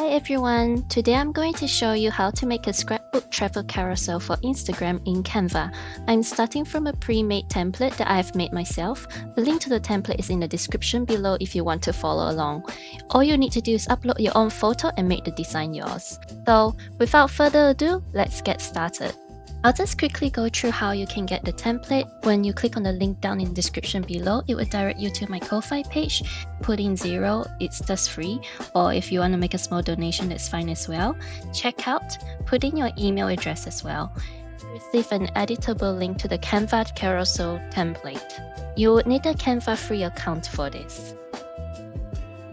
Hi everyone! Today I'm going to show you how to make a scrapbook travel carousel for Instagram in Canva. I'm starting from a pre-made template that I've made myself. The link to the template is in the description below if you want to follow along. All you need to do is upload your own photo and make the design yours. So without further ado, let's get started. I'll just quickly go through how you can get the template. When you click on the link down in the description below, it will direct you to my Ko-Fi page. Put in 0, it's just free, or if you want to make a small donation, that's fine as well. Check out, put in your email address as well. Receive an editable link to the Canva Carousel template. You would need a Canva free account for this.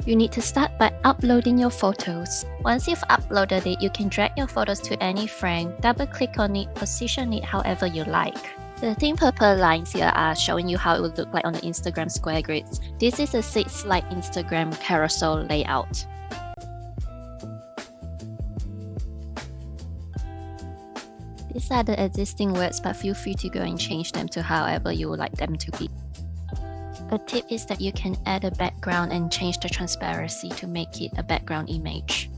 You need to start by uploading your photos. Once you've uploaded it, you can drag your photos to any frame, double click on it, position it however you like. The thin purple lines here are showing you how it would look like on the Instagram square grids. This is a 6-slide Instagram carousel layout. These are the existing words, but feel free to go and change them to however you would like them to be. A tip is that you can add a background and change the transparency to make it a background image.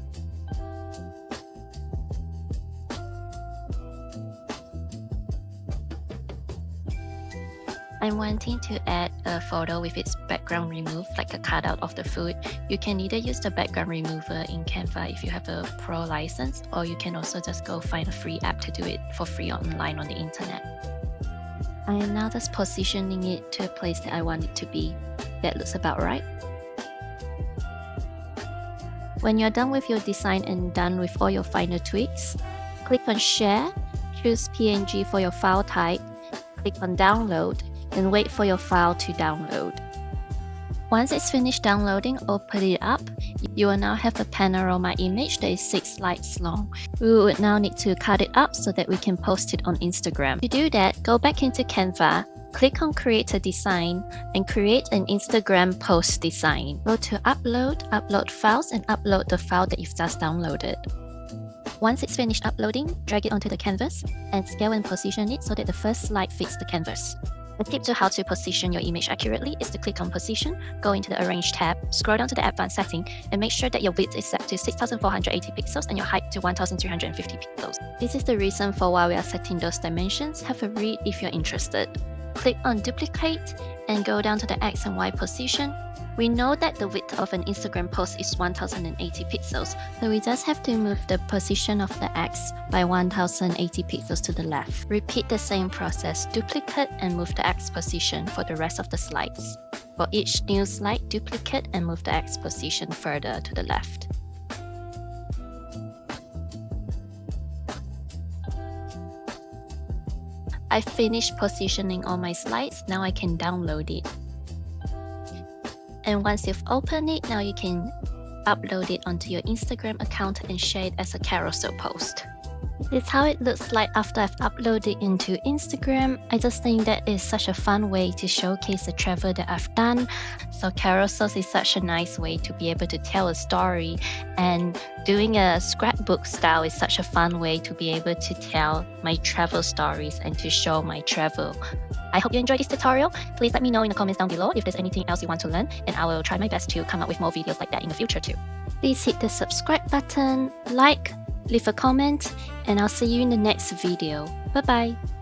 I'm wanting to add a photo with its background removed, like a cutout of the food. You can either use the background remover in Canva if you have a pro license, or you can also just go find a free app to do it for free online on the internet. I am now just positioning it to a place that I want it to be. That looks about right. When you're done with your design and done with all your final tweaks, click on Share, choose PNG for your file type, click on Download, and wait for your file to download. Once it's finished downloading, open it up. You will now have a panorama image that is 6 slides long. We would now need to cut it up so that we can post it on Instagram. To do that, go back into Canva, click on Create a Design, and create an Instagram post design. Go to Upload, Upload Files, and upload the file that you've just downloaded. Once it's finished uploading, drag it onto the canvas, and scale and position it so that the first slide fits the canvas. A tip to how to position your image accurately is to click on Position, go into the Arrange tab, scroll down to the Advanced setting, and make sure that your width is set to 6480 pixels and your height to 1350 pixels. This is the reason for why we are setting those dimensions. Have a read if you're interested. Click on Duplicate and go down to the X and Y position. We know that the width of an Instagram post is 1080 pixels, so we just have to move the position of the X by 1080 pixels to the left. Repeat the same process, duplicate and move the X position for the rest of the slides. For each new slide, duplicate and move the X position further to the left. I finished positioning all my slides, now I can download it. And once you've opened it, now you can upload it onto your Instagram account and share it as a carousel post. This is how it looks like after I've uploaded into Instagram. I just think that is such a fun way to showcase the travel that I've done. So carousels is such a nice way to be able to tell a story, and doing a scrapbook style is such a fun way to be able to tell my travel stories and to show my travel. I hope you enjoyed this tutorial. Please let me know in the comments down below if there's anything else you want to learn, and I will try my best to come up with more videos like that in the future too. Please hit the subscribe button, like, leave a comment, and I'll see you in the next video. Bye bye!